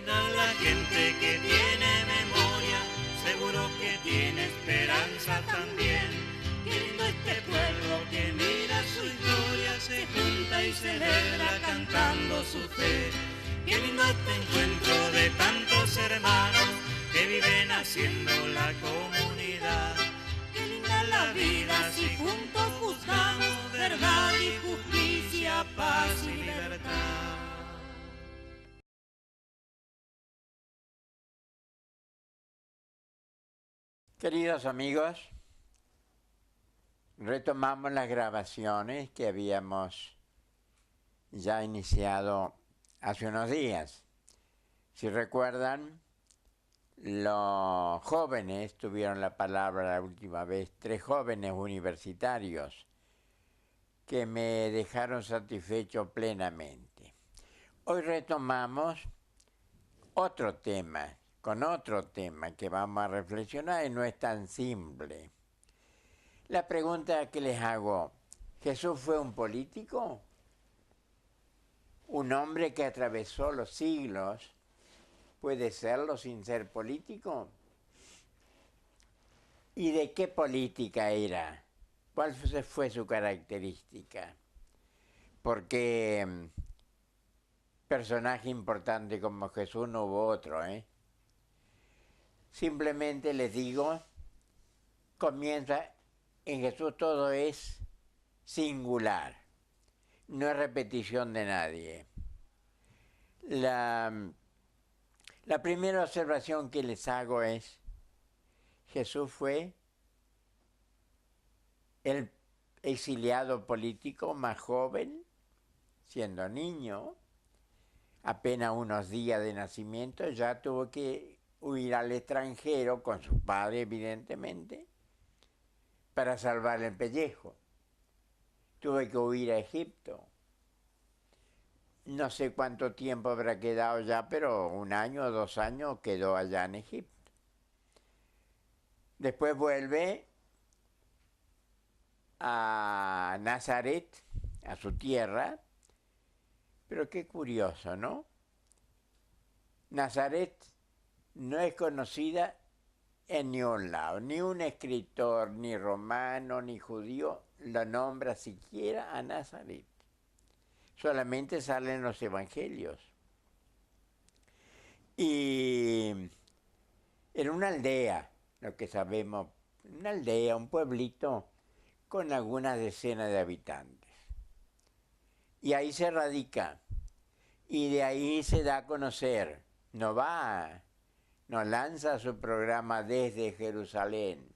linda la gente que tiene memoria, seguro que tiene esperanza también. Qué lindo este pueblo que mira su historia, se junta y celebra cantando su fe. Qué lindo este encuentro de tantos hermanos que viven haciendo la comunidad. Qué linda la vida si juntos buscamos verdad y justicia, paz y libertad. Queridos amigos, retomamos las grabaciones que habíamos ya iniciado hace unos días. Si recuerdan, los jóvenes tuvieron la palabra la última vez, 3 jóvenes universitarios que me dejaron satisfecho plenamente. Hoy retomamos otro tema, con otro tema que vamos a reflexionar y no es tan simple. La pregunta que les hago, ¿Jesús fue un político? ¿Un hombre que atravesó los siglos puede serlo sin ser político? ¿Y de qué política era? ¿Cuál fue su característica? Porque personaje importante como Jesús no hubo otro, ¿eh? Simplemente les digo, comienza, en Jesús todo es singular, no es repetición de nadie. La primera observación que les hago es, Jesús fue el exiliado político más joven, siendo niño, apenas unos días de nacimiento, ya tuvo que huir al extranjero con su padre, evidentemente, para salvar el pellejo. Tuvo que huir a Egipto. No sé cuánto tiempo habrá quedado ya, pero 1 año o 2 años quedó allá en Egipto. Después vuelve a Nazaret, a su tierra, pero qué curioso, ¿no? Nazaret no es conocida en ningún lado, ni un escritor, ni romano, ni judío, lo nombra siquiera a Nazaret. Solamente salen los evangelios. Y era una aldea, lo que sabemos, una aldea, un pueblito con algunas decenas de habitantes. Y ahí se radica, y de ahí se da a conocer, no lanza su programa desde Jerusalén,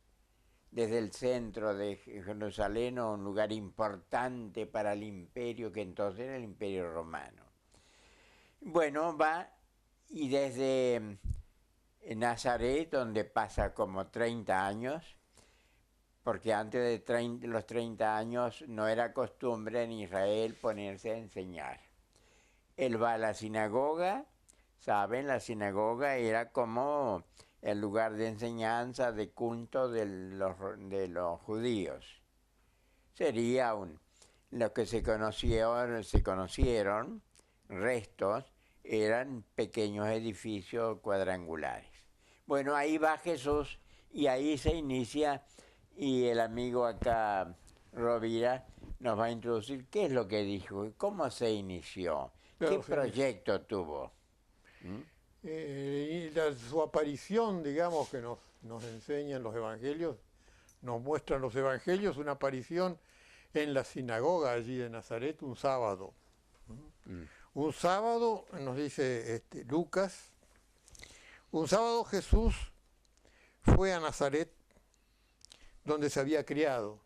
desde el centro de Jerusalén, un lugar importante para el imperio, que entonces era el imperio romano. Bueno, va y desde Nazaret, donde pasa como 30 años, porque antes de los 30 años no era costumbre en Israel ponerse a enseñar. Él va a la sinagoga, ¿saben? La sinagoga era como el lugar de enseñanza, de culto de los judíos. Sería lo que se conocieron, restos, eran pequeños edificios cuadrangulares. Bueno, ahí va Jesús y ahí se inicia, y el amigo acá, Rovira, nos va a introducir qué es lo que dijo, cómo se inició, qué proyecto tuvo. Su aparición, digamos, que nos enseñan los evangelios, nos muestran los evangelios, una aparición en la sinagoga allí de Nazaret un sábado. Un sábado, nos dice Lucas, un sábado Jesús fue a Nazaret, donde se había criado.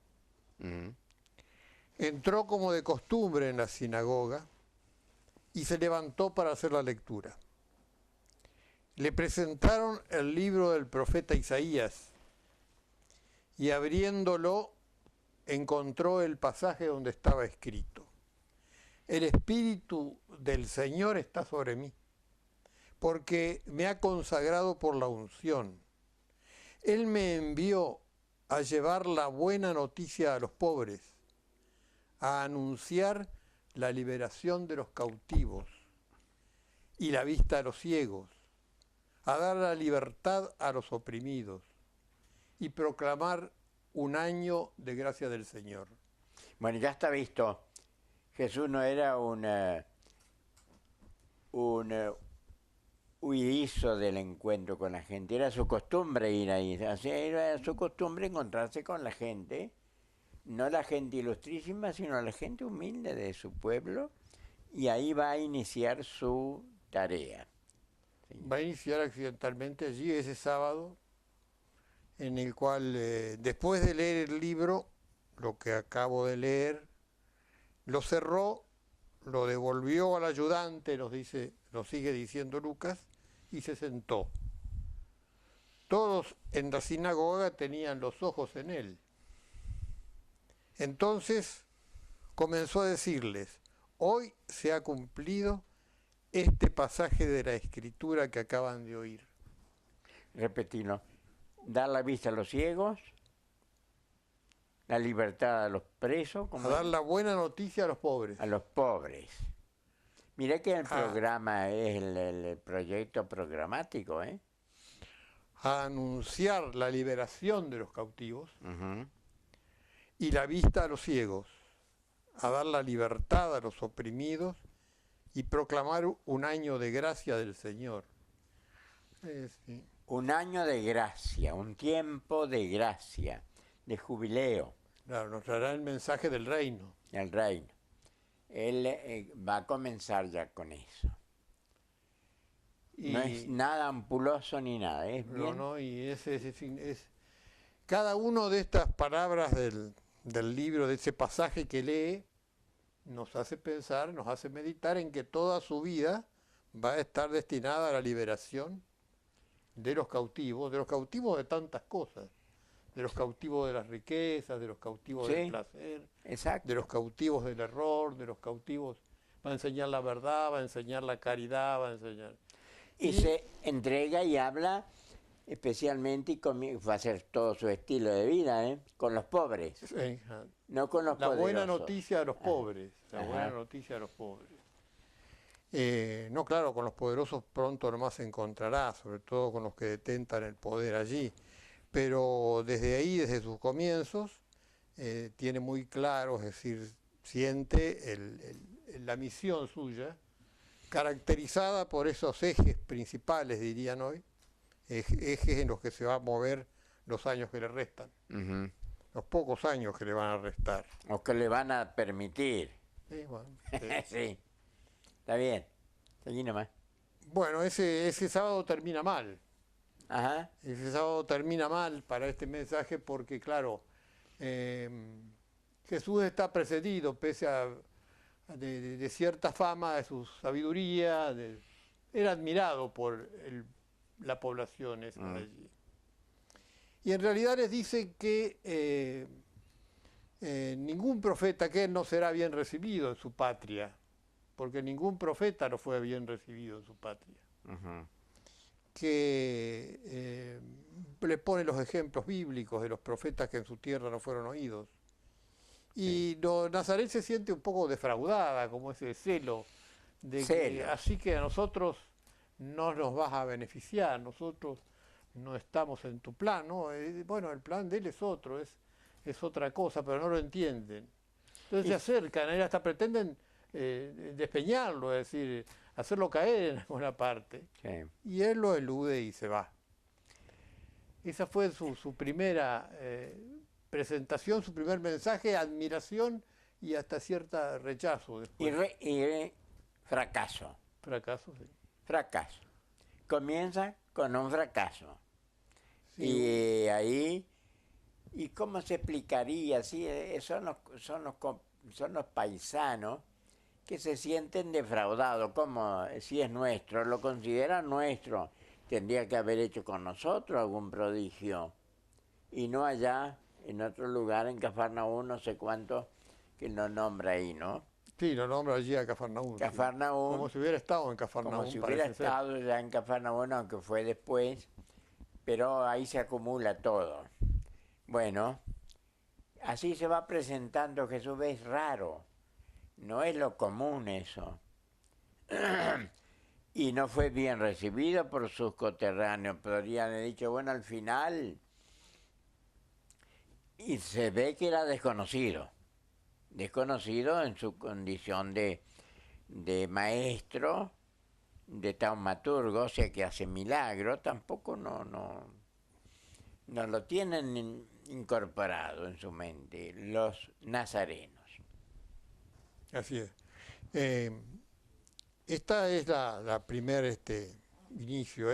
Entró como de costumbre en la sinagoga y se levantó para hacer la lectura. Le presentaron el libro del profeta Isaías y abriéndolo encontró el pasaje donde estaba escrito: el Espíritu del Señor está sobre mí, porque me ha consagrado por la unción. Él me envió a llevar la buena noticia a los pobres, a anunciar la liberación de los cautivos, y la vista a los ciegos, a dar la libertad a los oprimidos y proclamar un año de gracia del Señor. Bueno, ya está visto. Jesús no era un huidizo del encuentro con la gente, era su costumbre ir ahí, o sea, era su costumbre encontrarse con la gente, no la gente ilustrísima, sino la gente humilde de su pueblo, y ahí va a iniciar su tarea. ¿Sí? Va a iniciar accidentalmente allí ese sábado, en el cual, después de leer el libro, lo que acabo de leer, lo cerró, lo devolvió al ayudante, nos sigue diciendo Lucas, y se sentó. Todos en la sinagoga tenían los ojos en él. Entonces comenzó a decirles: hoy se ha cumplido este pasaje de la Escritura que acaban de oír. Repetilo. Dar la vista a los ciegos, la libertad a los presos, A dar la buena noticia a los pobres. a los pobres. Mirá que el programa es el proyecto programático, ¿eh? A anunciar la liberación de los cautivos Uh-huh. y la vista a los ciegos, a dar la libertad a los oprimidos y proclamar un año de gracia del Señor. Sí. Un año de gracia, un tiempo de gracia, de jubileo, Claro, nos traerá el mensaje del reino. el reino. Él va a comenzar ya con eso. Y, No es nada ampuloso ni nada, es bien. no, y cada una de estas palabras del libro, de ese pasaje que lee, nos hace pensar, nos hace meditar en que toda su vida va a estar destinada a la liberación de los cautivos de tantas cosas, de los cautivos de las riquezas, de los cautivos Sí, del placer, exacto. de los cautivos del error, de los cautivos, va a enseñar la verdad, va a enseñar la caridad, va a enseñar. Y se entrega y habla especialmente, y va a ser todo su estilo de vida, ¿eh? Con los pobres, Sí, no con los la poderosos. buena noticia a los pobres, la Ajá. buena noticia a los pobres. No, claro, con los poderosos pronto nomás se encontrará, sobre todo con los que detentan el poder allí, pero desde ahí, desde sus comienzos, tiene muy claro, es decir, siente la misión suya, caracterizada por esos ejes principales, dirían hoy, ejes en los que se va a mover los años que le restan, Uh-huh. los pocos años que le van a restar. O que le van a permitir. Sí, bueno, Sí, está bien. Seguí nomás. Bueno, ese sábado termina mal. Ajá. Ese sábado termina mal para este mensaje porque, claro, Jesús está precedido, pese a de cierta fama, de su sabiduría, era admirado por la población esa de allí. Y en realidad les dice que ningún profeta que él no será bien recibido en su patria, porque ningún profeta no fue bien recibido en su patria. Uh-huh. Que le pone los ejemplos bíblicos de los profetas que en su tierra no fueron oídos. Y Nazaret se siente un poco defraudada, como ese celo, de que así que a nosotros no nos vas a beneficiar, nosotros no estamos en tu plan, ¿no? Bueno, el plan de él es otro, es otra cosa, pero no lo entienden. Entonces se acercan, hasta pretenden despeñarlo, es decir, hacerlo caer en alguna parte. Sí. Y él lo elude y se va. Esa fue su primera presentación, su primer mensaje, admiración y hasta cierto rechazo después. Y fracaso. Fracaso, sí. Fracaso. Comienza con un fracaso. Sí. Y ahí, ¿y cómo se explicaría? Sí, son los paisanos que se sienten defraudados, como si es nuestro, lo consideran nuestro, tendría que haber hecho con nosotros algún prodigio, y no allá, en otro lugar, en Cafarnaúm, no sé cuánto, que lo nombra ahí, ¿no? Sí, lo nombra allí a Cafarnaúm. Cafarnaúm. Sí. Como si hubiera estado en Cafarnaúm. Como si hubiera estado ya en Cafarnaúm, aunque fue después, pero ahí se acumula todo. Bueno, así se va presentando Jesús, es raro. No es lo común eso. y no fue bien recibido por sus coterráneos. Podrían haber dicho, bueno, al final, y se ve que era desconocido en su condición de maestro, de taumaturgo, o sea que hace milagros, tampoco no lo tienen incorporado en su mente los nazarenos. Así es. Esta es la primer inicio.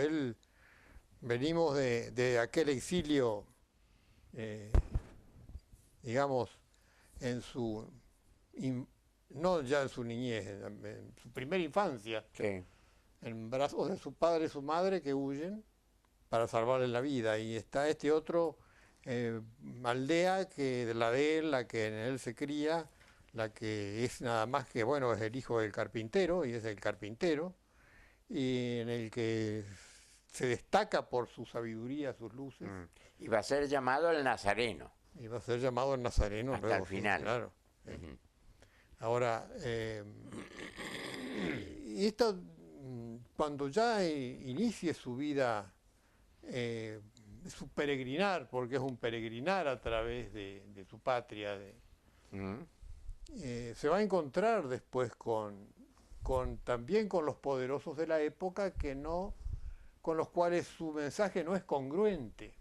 Venimos de aquel exilio, digamos, no ya en su niñez, en su primera infancia, Sí. en brazos de su padre y su madre que huyen para salvarle la vida. Y está este otro aldea que la de él, la que en él se cría, la que es nada más que, bueno, es el hijo del carpintero y es el carpintero, y en el que se destaca por su sabiduría, sus luces, Y va a ser llamado el Nazareno. y va a ser llamado el Nazareno Hasta luego, el final. sí, claro. Ujú. Ahora, y esto, cuando ya inicie su vida, su peregrinar, porque es un peregrinar a través de su patria, Ujú. se va a encontrar después también con los poderosos de la época con los cuales su mensaje no es congruente.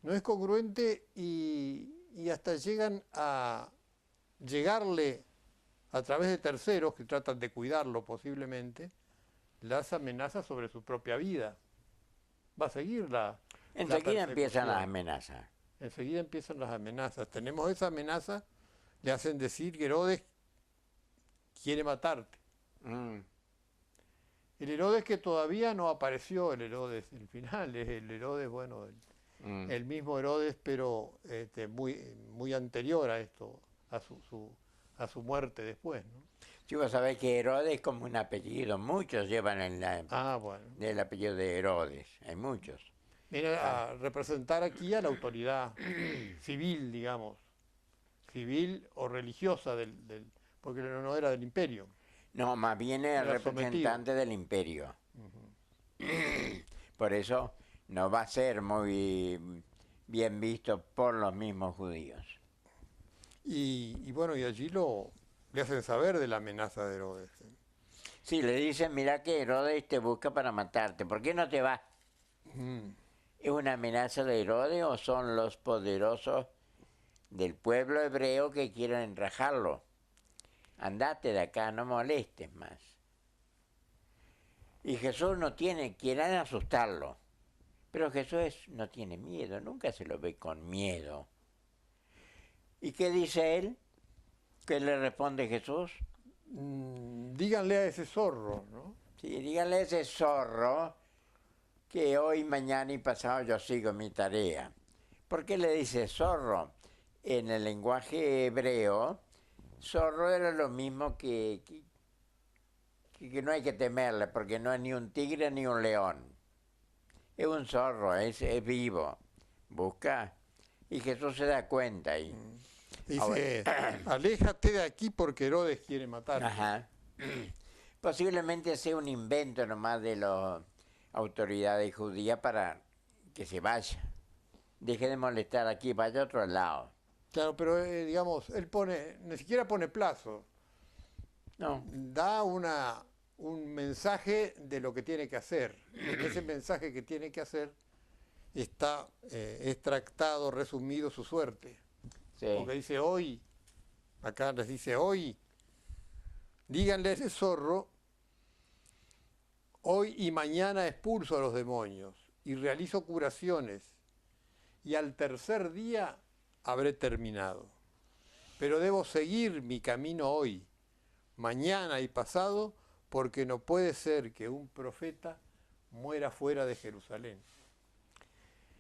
No es congruente y hasta llegan a llegarle a través de terceros que tratan de cuidarlo posiblemente, las amenazas sobre su propia vida. Va a seguir la Enseguida empiezan las persecución. amenazas. Enseguida empiezan las amenazas. Tenemos esa amenaza, le hacen decir que Herodes quiere matarte. Mm. El Herodes que todavía no apareció, el Herodes, el final, es el Herodes, bueno, el mismo Herodes, pero muy anterior a esto, a su muerte después, ¿no? Sí, vos sabés que Herodes es como un apellido, muchos llevan Bueno. el apellido de Herodes, hay muchos. Viene a representar aquí a la autoridad civil, digamos, civil o religiosa porque no era del imperio. No, más bien es el Era representante del imperio. Por eso no va a ser muy bien visto por los mismos judíos. Y bueno, y allí le hacen saber de la amenaza de Herodes. Sí, le dicen, mira que Herodes te busca para matarte, ¿por qué no te vas? Mm. ¿Es una amenaza de Herodes o son los poderosos del pueblo hebreo que quieren enrajarlo? Andate de acá, no molestes más. Y Jesús quieren asustarlo. Pero Jesús no tiene miedo, nunca se lo ve con miedo. ¿Y qué dice él? ¿Qué le responde Jesús? Díganle a ese zorro, ¿no? Sí, díganle a ese zorro que hoy, mañana y pasado yo sigo mi tarea. ¿Por qué le dice zorro? En el lenguaje hebreo, zorro era lo mismo que no hay que temerle, porque no es ni un tigre ni un león. Es un zorro, es vivo. Busca. Y Jesús se da cuenta ahí. Dice, aléjate de aquí porque Herodes quiere matarte. Ajá. Posiblemente sea un invento nomás de las autoridades judías para que se vaya. Deje de molestar aquí, vaya a otro lado. Claro, pero digamos, él ni siquiera pone plazo. No. Da un mensaje de lo que tiene que hacer. En ese mensaje que tiene que hacer está extractado, resumido su suerte. Sí. Porque dice hoy, acá les dice hoy, díganle a ese zorro, hoy y mañana expulso a los demonios y realizo curaciones y al tercer día habré terminado. Pero debo seguir mi camino hoy, mañana y pasado, porque no puede ser que un profeta muera fuera de Jerusalén.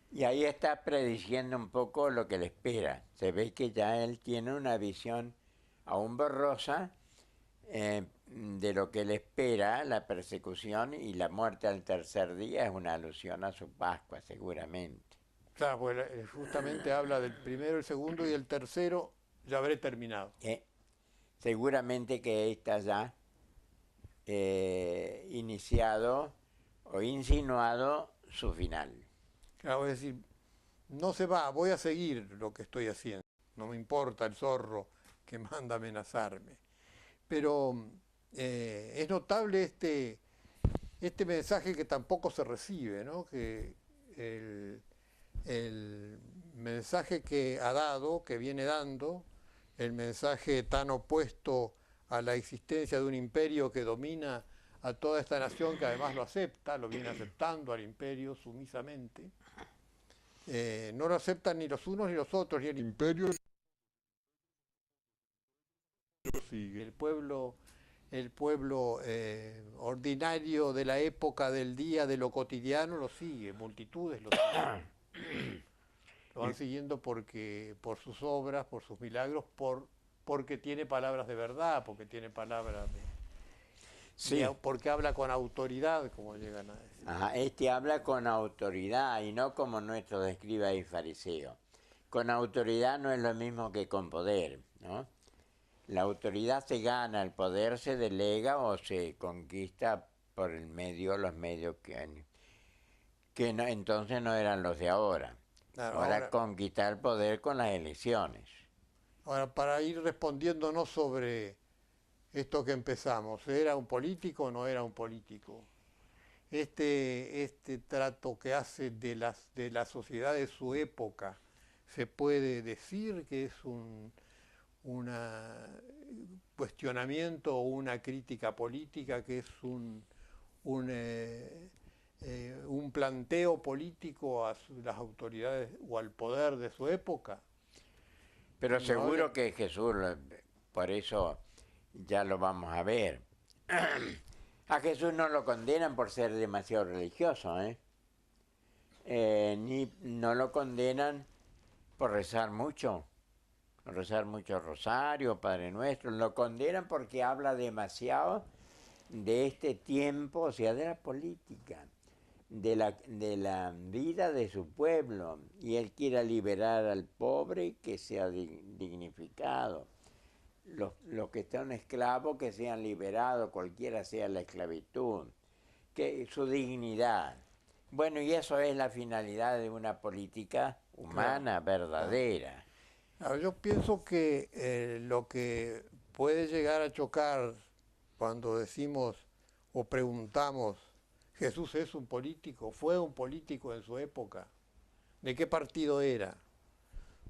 Y ahí está prediciendo un poco lo que le espera. Se ve que ya él tiene una visión aún borrosa de lo que le espera, la persecución y la muerte al tercer día es una alusión a su Pascua, seguramente. Claro, pues justamente habla del primero, el segundo y el tercero, ya habré terminado. Seguramente que esta ya iniciado o insinuado su final. Claro, es decir, no se va, voy a seguir lo que estoy haciendo. No me importa el zorro que manda a amenazarme. Pero es notable este mensaje que tampoco se recibe, ¿no? Que el mensaje que ha dado, que viene dando, el mensaje tan opuesto a la existencia de un imperio que domina a toda esta nación, que además lo acepta, lo viene aceptando al imperio sumisamente. No lo aceptan ni los unos ni los otros, ni el imperio sigue. El pueblo ordinario de la época, del día, de lo cotidiano, lo sigue, multitudes lo siguen. Lo van siguiendo por sus obras, por sus milagros, porque tiene palabras de verdad, porque tiene palabras Sí. porque habla con autoridad, como llegan a decir. Ajá, este habla con autoridad y no como nuestro escriba y fariseo. Con autoridad no es lo mismo que con poder, ¿no? La autoridad se gana, el poder se delega o se conquista por los medios que no, entonces no eran los de ahora. Claro, Ahora conquistar el poder con las elecciones. ahora, para ir respondiéndonos sobre esto que empezamos, ¿era un político o no era un político? Este trato que hace de la sociedad de su época, ¿se puede decir que es un cuestionamiento o una crítica política, que es un planteo político a las autoridades o al poder de su época? Pero No seguro había- que Jesús, por eso ya lo vamos a ver. A Jesús no lo condenan por ser demasiado religioso, ¿eh? Ni no lo condenan por rezar mucho rosario, Padre Nuestro. Lo condenan porque habla demasiado de este tiempo, o sea, de la política, de la vida de su pueblo. Y él quiere liberar al pobre, que sea dignificado. Los que están esclavos, que sean liberados, cualquiera sea la esclavitud, que su dignidad. Bueno, y eso es la finalidad de una política humana, verdadera. Ahora, yo pienso que lo que puede llegar a chocar cuando decimos o preguntamos, ¿Jesús es un político? ¿Fue un político en su época? ¿De qué partido era?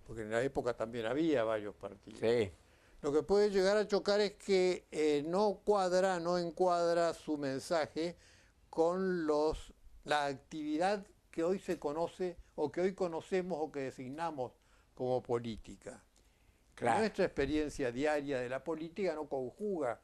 Porque en la época también había varios partidos. Sí. Lo que puede llegar a chocar es que no encuadra su mensaje con la actividad que hoy se conoce o que hoy conocemos o que designamos como política. Claro. Nuestra experiencia diaria de la política no conjuga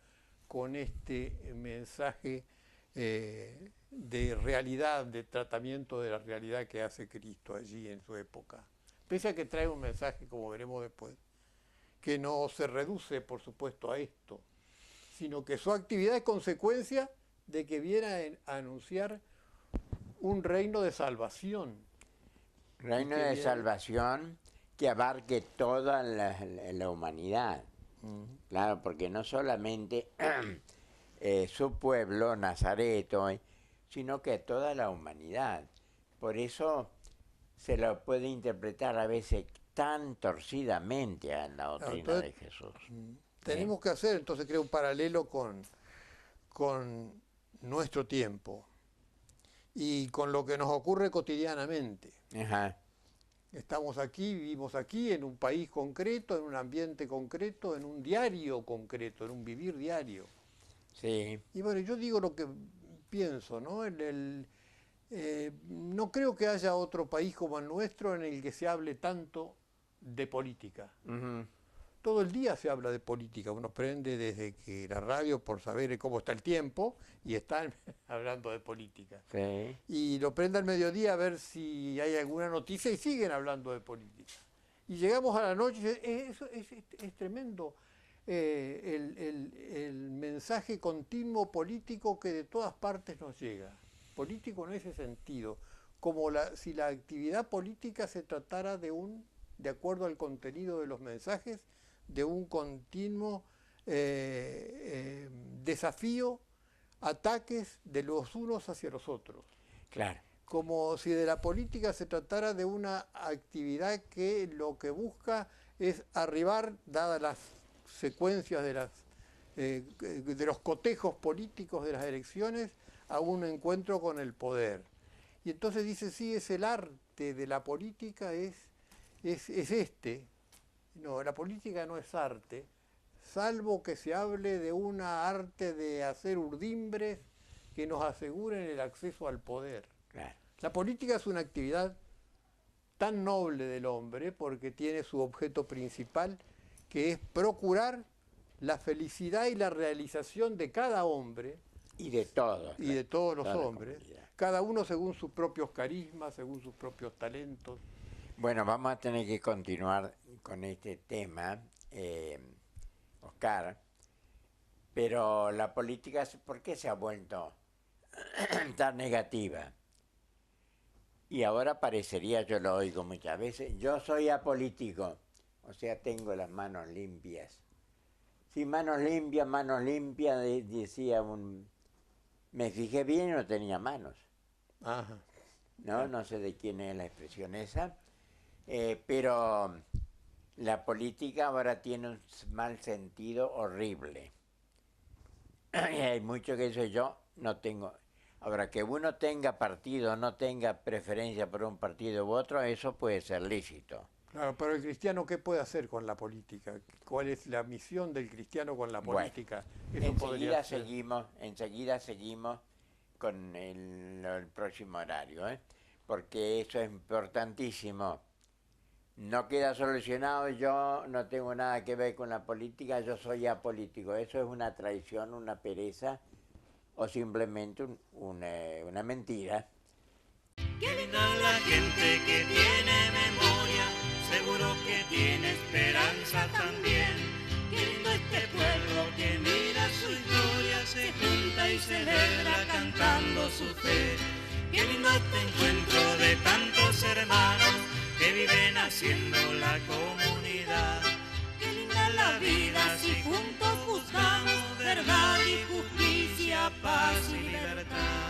con este mensaje de realidad, de tratamiento de la realidad que hace Cristo allí en su época. Pese a que trae un mensaje, como veremos después, que no se reduce, por supuesto, a esto, sino que su actividad es consecuencia de que viene a anunciar un reino de salvación. Reino de salvación que abarque toda la humanidad. Claro, porque no solamente su pueblo, Nazaret, sino que toda la humanidad. Por eso se lo puede interpretar a veces tan torcidamente a la doctrina de Jesús. Tenemos que hacer, entonces, creo, un paralelo con nuestro tiempo y con lo que nos ocurre cotidianamente. Ajá. Estamos aquí, vivimos aquí, en un país concreto, en un ambiente concreto, en un diario concreto, en un vivir diario. Sí. Y bueno, yo digo lo que pienso, ¿no? No creo que haya otro país como el nuestro en el que se hable tanto de política. Uh-huh. Todo el día se habla de política, uno prende desde que la radio por saber cómo está el tiempo y están hablando de política. Sí. Y lo prende al mediodía a ver si hay alguna noticia y siguen hablando de política. Y llegamos a la noche, es tremendo el mensaje continuo político que de todas partes nos llega. Político en ese sentido, como si la actividad política se tratara de acuerdo al contenido de los mensajes, de un continuo desafío ataques de los unos hacia los otros. Claro. Como si de la política se tratara de una actividad que lo que busca es arribar, dadas las secuencias de los cotejos políticos de las elecciones, a un encuentro con el poder. Y entonces dice, sí, es el arte de la política, es este. No, la política no es arte, salvo que se hable de una arte de hacer urdimbres que nos aseguren el acceso al poder. Claro. La política es una actividad tan noble del hombre porque tiene su objeto principal, que es procurar la felicidad y la realización de cada hombre Y de todos. y de todos los toda la hombres, comunidad. cada uno según sus propios carismas, según sus propios talentos. Bueno, vamos a tener que continuar con este tema, Oscar, pero la política, ¿por qué se ha vuelto tan negativa? Y ahora parecería, yo lo oigo muchas veces, yo soy apolítico, o sea, tengo las manos limpias. Sí, manos limpias, decía me fijé bien y no tenía manos. Ajá. No sé de quién es la expresión esa, pero la política ahora tiene un mal sentido horrible. Hay mucho que eso yo no tengo. Ahora, que uno tenga partido, no tenga preferencia por un partido u otro, eso puede ser lícito. Claro, pero el cristiano, ¿qué puede hacer con la política? ¿Cuál es la misión del cristiano con la política? Bueno, Eso podría ser. enseguida seguimos con el próximo horario, porque eso es importantísimo. No queda solucionado, yo no tengo nada que ver con la política, yo soy apolítico. Eso es una traición, una pereza o simplemente una mentira. Qué linda la gente que tiene memoria, seguro que tiene esperanza también. Qué lindo este pueblo que mira su historia, se junta y celebra cantando su fe. Qué lindo este encuentro de tantos hermanos que viven haciendo la comunidad. Qué linda la vida si juntos buscamos verdad y justicia, paz y libertad.